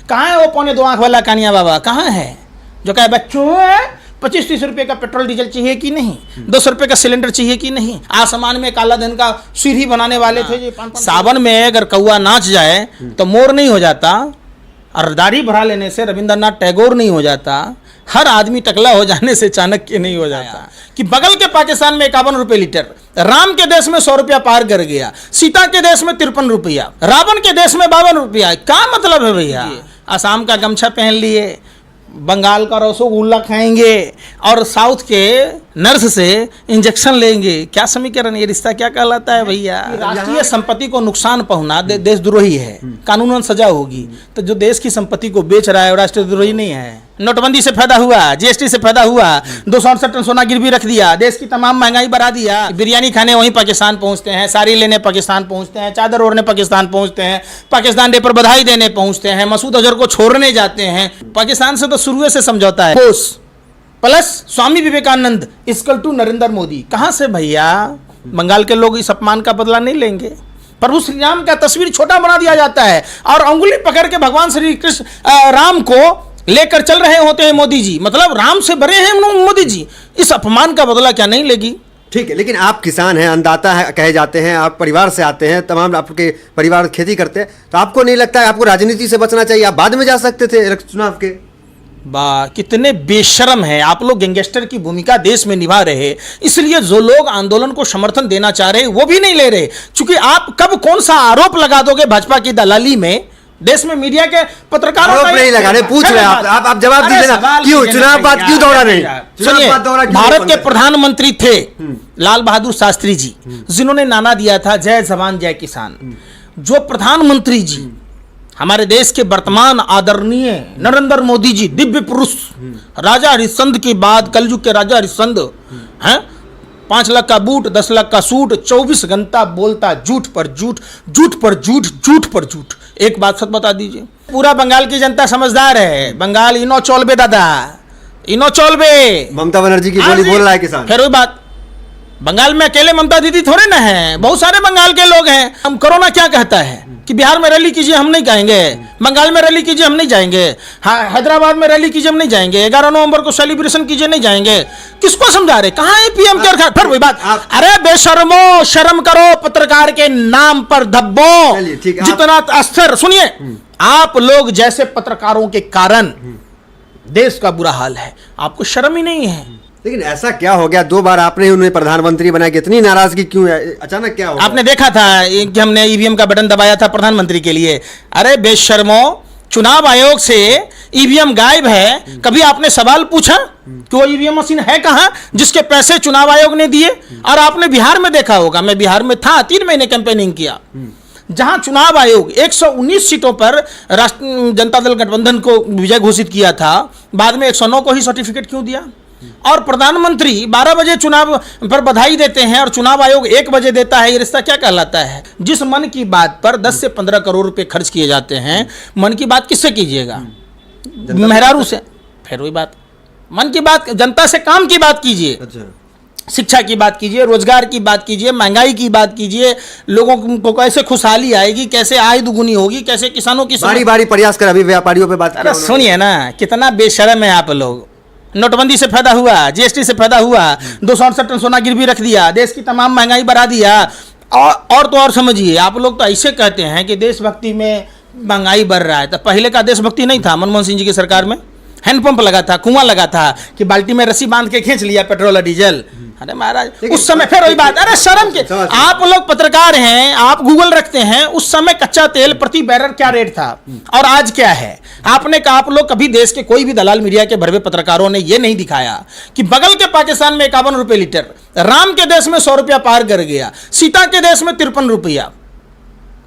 कहाँ है वो पौने 2 आंख वाला कानिया बाबा, कहाँ है जो कहे बच्चों 25-30 रुपए का पेट्रोल डीजल चाहिए कि नहीं, 200 रुपए का सिलेंडर चाहिए कि नहीं। आसमान में काला धन का सीढ़ी बनाने वाले थे जी। सावन में अगर कौआ नाच जाए तो मोर नहीं हो जाता, और दाढ़ी बढ़ा लेने से रविंद्रनाथ टैगोर नहीं हो जाता, हर आदमी टकला हो जाने से चाणक्य नहीं हो जाता। कि बगल के पाकिस्तान में 51 रुपए लीटर, राम के देश में 100 रुपया पार कर गया, सीता के देश में 53 रुपया, रावण के देश में 52 रुपया। क्या मतलब है भैया? असम का गमछा पहन लिए, बंगाल का रसगुल्ला खाएंगे और साउथ के नर्स से इंजेक्शन लेंगे। क्या समीकरण, ये रिश्ता क्या कहलाता है भैया? राष्ट्रीय संपत्ति को नुकसान पहुंचना देशद्रोही है, कानूनन सजा होगी। तो जो देश की संपत्ति को बेच रहा है वो राष्ट्रद्रोही नहीं है। नोटबंदी से फायदा हुआ, जीएसटी से फायदा हुआ, 268 टन सोना गिरवी रख दिया, देश की तमाम महंगाई बढ़ा दिया। बिरयानी खाने वहीं पाकिस्तान पहुंचते हैं, साड़ी लेने पाकिस्तान पहुंचते हैं, चादर ओढ़ने पाकिस्तान पहुंचते हैं, पाकिस्तान डे पर बधाई देने पहुंचते हैं, मसूद अजहर को छोड़ने जाते हैं। पाकिस्तान से तो शुरू से समझौता है। Bose plus Swami Vivekananda equal to Narendra Modi. कहां से भैया? बंगाल के लोग इस अपमान का बदला नहीं लेंगे। प्रभु श्री राम का तस्वीर छोटा बना दिया जाता है और अंगुली पकड़ के भगवान श्री कृष्ण राम को लेकर चल रहे होते हैं मोदी जी। मतलब राम से बड़े हैं मोदी जी। इस अपमान का बदला क्या नहीं लेगी? ठीक है, लेकिन आप किसान हैं, अन्नदाता है कहे जाते हैं, आप परिवार से आते हैं, तमाम आपके परिवार खेती करते हैं, तो आपको नहीं लगता है आपको राजनीति से बचना चाहिए? आप बाद में जा सकते थे चुनाव के। वाह, कितने बेशर्म हैं आप लोग। गैंगस्टर की भूमिका देश में निभा रहे, इसलिए जो लोग आंदोलन को समर्थन देना चाह रहे वो भी नहीं ले रहे। क्योंकि आप कब कौन सा आरोप लगा दोगे भाजपा की दलाली में? देश में मीडिया के पत्रकारों आरोप नहीं लगा रहे, पूछ रहे आप जवाब दीजिए ना। क्यों चुनाव बाद क्यों दौड़ा नहीं? सुनिए, भारत के प्रधानमंत्री थे लाल बहादुर शास्त्री जी, जिन्होंने नारा दिया था जय जवान जय किसान। जो प्रधानमंत्री जी हमारे देश के वर्तमान आदरणीय नरेंद्र मोदी जी, दिव्य पुरुष, राजा हरिश्चंद्र के बाद कलयुग के राजा हरिश्चंद्र हैं। 5 लाख का बूट, 10 लाख का सूट, 24 घंटा बोलता झूठ पर झूठ, झूठ पर झूठ, झूठ पर झूठ। एक बात सच बता दीजिए, पूरा बंगाल की जनता समझदार है। बंगाल इनो चौलबे दादा, इनो चौलबे। ममता बनर्जी की बोली बोल रहा है किसान। फिर वही बात, बंगाल में अकेले ममता दीदी थोड़े ना है, बहुत सारे बंगाल के लोग हैं। हम कोरोना क्या कहता है कि बिहार में रैली कीजिए हम नहीं जाएंगे, बंगाल में रैली कीजिए हम नहीं जाएंगे, हैदराबाद में रैली कीजिए हम नहीं जाएंगे, 11 नवंबर को सेलिब्रेशन कीजिए नहीं जाएंगे। किसको समझा रहे? कहाँ है पीएम केयर? फिर वही बात, अरे बेशर्मो, शर्म करो, पत्रकार के नाम पर धब्बो। जितना अस्थिर, सुनिए, आप लोग जैसे पत्रकारों के कारण देश का बुरा हाल है, आपको शर्म ही नहीं है। लेकिन ऐसा क्या हो गया? 2 बार आपने उन्हें प्रधानमंत्री बनाया, कितनी नाराजगी क्यों है? अचानक क्या हो? आपने देखा था कि हमने ईवीएम का बटन दबाया था प्रधानमंत्री के लिए। अरे बेशर्मो, चुनाव आयोग से ईवीएम गायब है, कभी आपने सवाल पूछा कि वो ईवीएम मशीन है कहां जिसके पैसे चुनाव आयोग ने दिए? और आपने बिहार में देखा होगा, मैं बिहार में था, 3 महीने कैंपेनिंग किया, जहां चुनाव आयोग 119 सीटों पर राष्ट्रीय जनता दल गठबंधन को विजय घोषित किया था, बाद में 109 को ही सर्टिफिकेट क्यों दिया? और प्रधानमंत्री 12 बजे चुनाव पर बधाई देते हैं और चुनाव आयोग 1 बजे देता है। ये रिश्ता क्या कहलाता है? जिस मन की बात पर 10 से 15 करोड़ रुपए खर्च किए जाते हैं, मन की बात किससे कीजिएगा? मेहरारू से। फिर वही बात, मन की बात जनता से काम की बात कीजिए। अच्छा। शिक्षा की बात कीजिए, रोजगार की बात कीजिए, महंगाई की बात कीजिए, लोगों को कैसे खुशहाली आएगी, कैसे आय दुगुनी होगी, कैसे किसानों की बारी बारी प्रयास कर, अभी व्यापारियों पे बात। अरे सुनिए ना, कितना बेशर्म है आप लोग। नोटबंदी से फायदा हुआ, जीएसटी से फायदा हुआ, 268 टन सोना गिरवी रख दिया, देश की तमाम महंगाई बढ़ा दिया। और तो और समझिए, आप लोग तो ऐसे कहते हैं कि देशभक्ति में महंगाई बढ़ रहा है, तो पहले का देशभक्ति नहीं था? मनमोहन सिंह जी की सरकार में हैंडपंप लगा था, कुआं लगा था कि बाल्टी में रस्सी बांध के खींच लिया पेट्रोल और डीजल। अरे महाराज, उस समय फिर वही बात, अरे शर्म के, आप लोग पत्रकार हैं, आप गूगल रखते हैं, उस समय कच्चा तेल प्रति बैरल क्या रेट था और आज क्या है? आपने कहा, आप लोग कभी देश के कोई भी दलाल मीडिया के भरवे पत्रकारों ने यह नहीं दिखाया कि बगल के पाकिस्तान में 51 रुपए लीटर, राम के देश में 100 रुपया पार कर गया, सीता के देश में 53 रुपया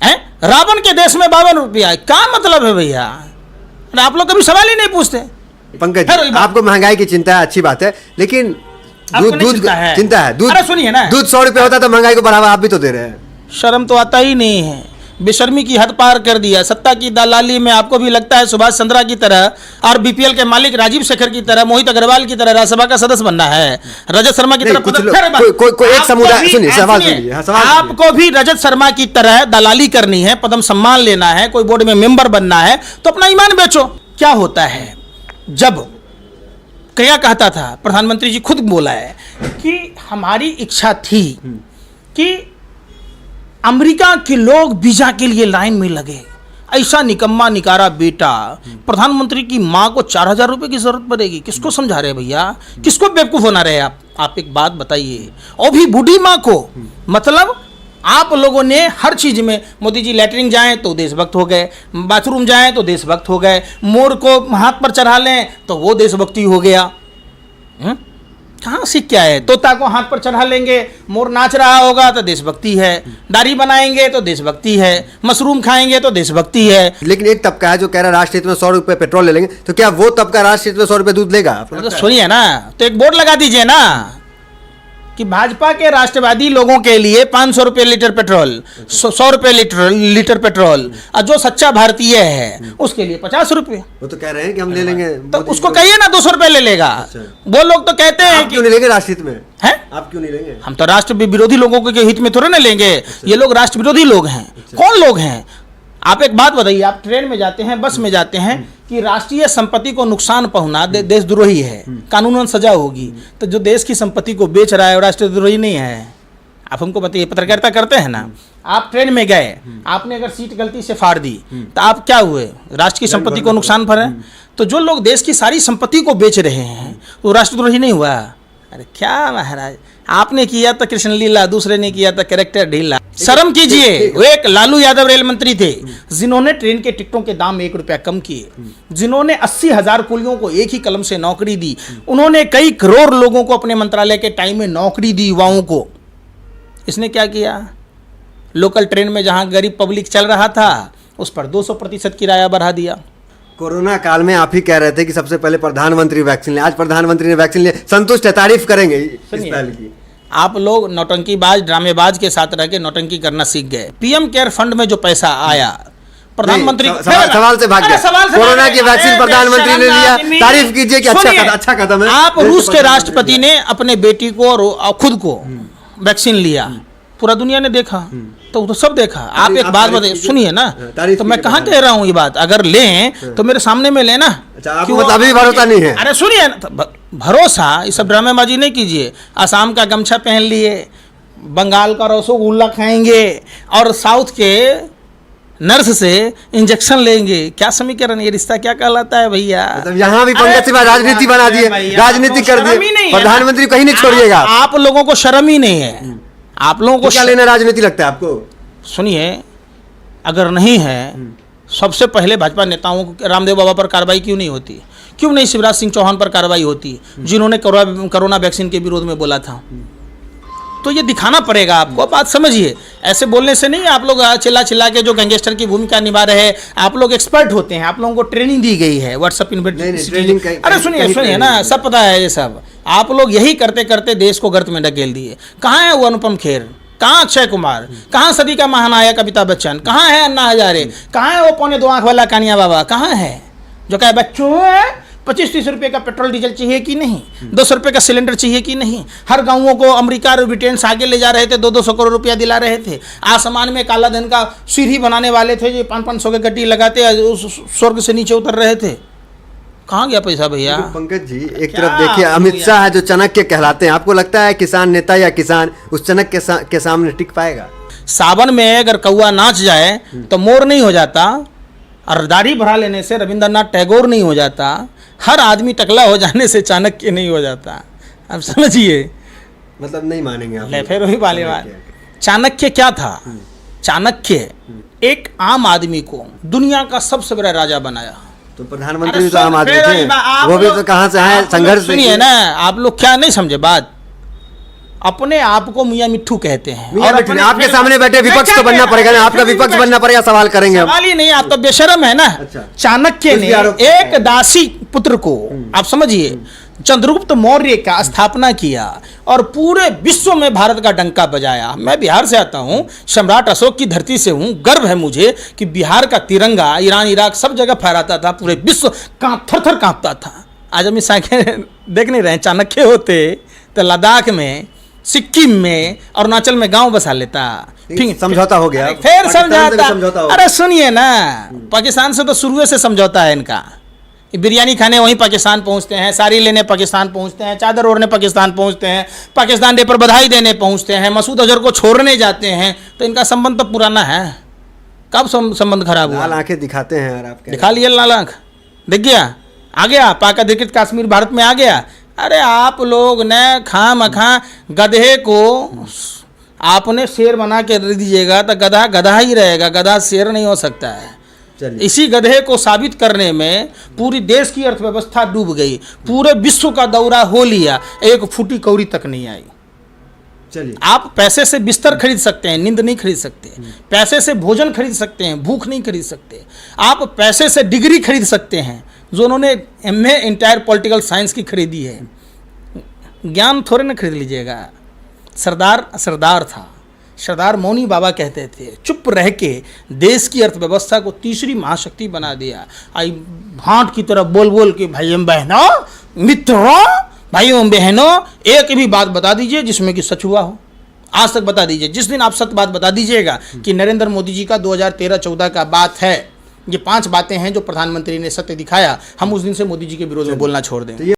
है, रावण के देश में 52 रुपया। क्या मतलब है भैया? आप लोग कभी सवाल ही नहीं पूछते। पंकज, आपको महंगाई की चिंता है, अच्छी बात है, लेकिन दूध चिंता है दूध। अरे सुनिए ना, दूध 100 रुपये होता तो महंगाई को बढ़ावा आप भी तो दे रहे हैं। शर्म तो आता ही नहीं है। बेशर्मी की हद पार कर दिया। सत्ता की दलाली में आपको भी लगता है सुभाष चंद्रा की तरह और बीपीएल के मालिक राजीव शेखर की तरह, मोहित अग्रवाल की तरह राज्यसभा का सदस्य बनना है, रजत शर्मा की नहीं, तरह कुछ पद- लोग- खैर बात- कोई एक आपको समुदाय- भी- सुनिए, सवाल सुनिए, सुनिए, हाँ, सवाल सुनिए। आपको भी रजत शर्मा की तरह दलाली करनी है, पद्म सम्मान लेना है, कोई बोर्ड में मेंबर बनना है, तो अपना ईमान बेचो। क्या होता है जब क्या कहता था प्रधानमंत्री जी खुद बोला है कि हमारी इच्छा थी कि अमेरिका के लोग वीजा के लिए लाइन में लगे। ऐसा निकम्मा निकारा बेटा, प्रधानमंत्री की माँ को 4,000 रुपए की जरूरत पड़ेगी। किसको समझा रहे भैया, किसको बेवकूफ होना रहे आप एक बात बताइए। और भी बूढ़ी माँ को, मतलब आप लोगों ने हर चीज में, मोदी जी लैटरिन जाएं तो देशभक्त हो गए, बाथरूम जाएं तो देशभक्त हो गए, मोर को हाथ पर चढ़ा लें तो वो देशभक्ति हो गया। कहाँ सीख क्या है? तोता को हाथ पर चढ़ा लेंगे, मोर नाच रहा होगा तो देशभक्ति है, दाढ़ी बनाएंगे तो देशभक्ति है, मशरूम खाएंगे तो देशभक्ति है। लेकिन एक तबका है जो कह रहा है राष्ट्रहित में 100 रुपए पेट्रोल ले लेंगे, तो क्या वो तबका राष्ट्रहित में 100 रुपए दूध लेगा? आपको तो लगता है? सुनिए ना, तो एक बोर्ड लगा दीजिए ना कि भाजपा के राष्ट्रवादी लोगों के लिए 500 रुपये लीटर पेट्रोल, 100 रुपये लीटर पेट्रोल, और जो सच्चा भारतीय है उसके लिए 50 रुपये। वो तो कह रहे हैं कि हम ले लेंगे। तो मोदी उसको जी कहिए ना 200 रुपये ले लेगा। वो लोग तो कहते हैं आप कि क्यों नहीं लेंगे राष्ट्रहित में? है आप क्यों नहीं लेंगे? हम तो राष्ट्र विरोधी लोगों के हित में थोड़े ना लेंगे। ये लोग राष्ट्र विरोधी लोग हैं। कौन लोग हैं? आप एक बात बताइए, आप ट्रेन में जाते हैं, बस में जाते हैं कि राष्ट्रीय संपत्ति को नुकसान पहुंचना देशद्रोही है, कानूनन सजा होगी। तो जो देश की संपत्ति को बेच रहा है वो राष्ट्रद्रोही नहीं है? आप हमको बताइए। पत्रकारिता करते हैं ना, आप ट्रेन में गए, आपने अगर सीट गलती से फाड़ दी तो आप क्या हुए? राष्ट्र की संपत्ति को नुकसान भरे। तो जो लोग देश की सारी संपत्ति को बेच रहे हैं वो राष्ट्रद्रोही नहीं हुआ? अरे क्या महाराज, आपने किया तो कृष्ण लीला, दूसरे ने किया तो कैरेक्टर ढीला। शर्म कीजिए। वो एक लालू यादव रेल मंत्री थे जिन्होंने ट्रेन के टिकटों के दाम 1 रुपया कम किए, जिन्होंने 80,000 कुलियों को एक ही कलम से नौकरी दी, उन्होंने कई करोड़ लोगों को अपने मंत्रालय के टाइम में नौकरी दी, युवाओं को। इसने क्या किया? लोकल ट्रेन में जहां गरीब पब्लिक चल रहा था उस पर 200% किराया बढ़ा दिया। कोरोना काल में आप ही कह रहे थे कि सबसे पहले प्रधानमंत्री वैक्सीन ले, आज प्रधानमंत्री ने वैक्सीन लिए, संतुष्ट है, तारीफ करेंगे इस पहल की। आप लोग नौटंकीबाज, ड्रामेबाज के साथ रह के नौटंकी करना सीख गए। पीएम केयर फंड में जो पैसा आया, प्रधानमंत्री सवाल से भाग गया। कोरोना की वैक्सीन प्रधानमंत्री ने लिया, तारीफ कीजिए कि अच्छा कदम है। आप रूस के राष्ट्रपति ने अपने बेटी को और खुद को वैक्सीन लिया, पूरा दुनिया ने देखा, तो सब देखा। आप एक बात बताइए, सुनिए ना, तो मैं कहाँ कह रहा हूँ ये बात, अगर लें तो मेरे सामने में लेना। आपको मतलब अभी भरोसा नहीं है? अरे सुनिए ना, भरोसा, ये सब ड्रामेबाजी नहीं कीजिए। असम का गमछा पहन लिए, बंगाल का रसगुल्ला खाएंगे और साउथ के नर्स से इंजेक्शन लेंगे। क्या समीकरण, ये रिश्ता क्या कहलाता है भैया? मतलब यहाँ भी पंकज सिंह राजनीति बना दिए, राजनीति कर दिए, प्रधानमंत्री कहीं नहीं छोड़िएगा। आप लोगों को शर्म ही नहीं है। आप लोगों को क्या लेना राजनीति लगता है आपको? सुनिए, अगर नहीं है, सबसे पहले भाजपा नेताओं को, रामदेव बाबा पर कार्रवाई क्यों नहीं होती? क्यों नहीं शिवराज सिंह चौहान पर कार्रवाई होती, जिन्होंने कोरोना वैक्सीन के विरोध में बोला था? तो ये दिखाना पड़ेगा आपको। बात समझिए, ऐसे बोलने से नहीं। आप लोग चिल्ला चिल्ला के जो गैंगस्टर की भूमिका निभा रहे हैं, आप लोग एक्सपर्ट होते हैं, आप लोगों को ट्रेनिंग दी गई है, व्हाट्सएप ट्रेनिंग। अरे सुनिए ना, सब पता है ये सब। आप लोग यही करते करते देश को गर्त में ढकेल दिए। कहाँ है वो अनुपम खेर, कहाँ अक्षय कुमार, कहाँ सदी का महानायक अमिताभ बच्चन, कहाँ है अन्ना हजारे, कहाँ है वो पौने 2 आंख वाला कानिया बाबा, कहाँ है जो कहे बच्चों 25-30 रुपये का पेट्रोल डीजल चाहिए कि नहीं, 200 रुपये का सिलेंडर चाहिए कि नहीं। हर गाँवों को अमेरिका और ब्रिटेन से आगे ले जा रहे थे, 200 करोड़ रुपया दिला रहे थे। आसमान में काला धन का सीढ़ी बनाने वाले थे, जो 500 के गड्डी लगाते स्वर्ग से नीचे उतर रहे थे। कहाँ गया पैसा भैया? पंकज जी, एक तरफ देखिए अमित शाह है जो चाणक्य कहलाते हैं, आपको लगता है किसान नेता या किसान उस चाणक्य के सामने टिक पाएगा? सावन में अगर कौआ नाच जाए तो मोर नहीं हो जाता, और दाढ़ी बढ़ा लेने से रविंद्रनाथ टैगोर नहीं हो जाता, हर आदमी टकला हो जाने से चाणक्य नहीं हो जाता। अब समझिए, मतलब नहीं मानेंगे आप? फिर वही वाले बात। चाणक्य क्या था? चाणक्य एक आम आदमी को दुनिया का सबसे बड़ा राजा बनाया। तो प्रधानमंत्री तो आम आदमी थे, वो भी तो कहाँ से आए? संघर्ष। सुनिए ना, आप लोग क्या नहीं समझे बात। अपने आप को मियां मिट्ठू कहते हैं, और आपके सामने बैठे विपक्ष तो बनना पड़ेगा ना, आपका विपक्ष बनना पड़ेगा, सवाल करेंगे। सवाल ही नहीं, आप तो बेशरम है ना। चाणक्य ने एक दासी पुत्र को, आप समझिए, चंद्रगुप्त मौर्य का स्थापना किया और पूरे विश्व में भारत का डंका बजाया। मैं बिहार से आता हूँ, सम्राट अशोक की धरती से हूँ, गर्व है मुझे कि बिहार का तिरंगा ईरान इराक सब जगह फहराता था, पूरे विश्व थर थर कांपता था। आज हम इस आंखें देख नहीं रहे, चाणक्य होते तो लद्दाख में, सिक्किम में, अरुणाचल में गांव बसा लेता। समझौता हो गया, फिर पाकिस्तान से भी समझौता हो समझौता। अरे सुनिए ना, पाकिस्तान से तो शुरू से समझौता है इनका। बिरयानी खाने वहीं पाकिस्तान पहुंचते हैं, साड़ी लेने पाकिस्तान पहुंचते हैं, चादर ओढ़ने पाकिस्तान पहुंचते हैं, पाकिस्तान डे पर बधाई देने पहुंचते हैं, मसूद अजहर को छोड़ने जाते हैं। तो इनका संबंध तो पुराना है। कब संबंध खराब हुआ? लाल आंखें दिखाते हैं यार, आप दिखा लिए लाल आंख, दिख गया, आ गया पाक अधिकृत कश्मीर भारत में आ गया। अरे आप लोग ने खामखा गधे को आपने शेर बना के दे दीजिएगा तो गधा गधा ही रहेगा, गधा शेर नहीं हो सकता है। इसी गधे को साबित करने में पूरी देश की अर्थव्यवस्था डूब गई, पूरे विश्व का दौरा हो लिया, एक फूटी कौड़ी तक नहीं आई। चलिए, आप पैसे से बिस्तर खरीद सकते हैं, नींद नहीं खरीद सकते। पैसे से भोजन खरीद सकते हैं, भूख नहीं खरीद सकते। आप पैसे से डिग्री खरीद सकते हैं, जो उन्होंने MA इंटायर पॉलिटिकल साइंस की खरीदी है। ज्ञान थोड़े ना खरीद लीजिएगा। सरदार था, सरदार मौनी बाबा कहते थे, चुप रह के देश की अर्थव्यवस्था को तीसरी महाशक्ति बना दिया। आई भांट की तरफ बोल बोल के भाइयों बहनों, मित्रों, भाइयों बहनों, एक भी बात बता दीजिए जिसमें कि सच हुआ हो। आज तक बता दीजिए। जिस दिन आप सत्य बात बता दीजिएगा कि नरेंद्र मोदी जी का 2013-14 का बात है, ये 5 बातें हैं जो प्रधानमंत्री ने सत्य दिखाया, हम उस दिन से मोदी जी के विरोध में बोलना छोड़ दें।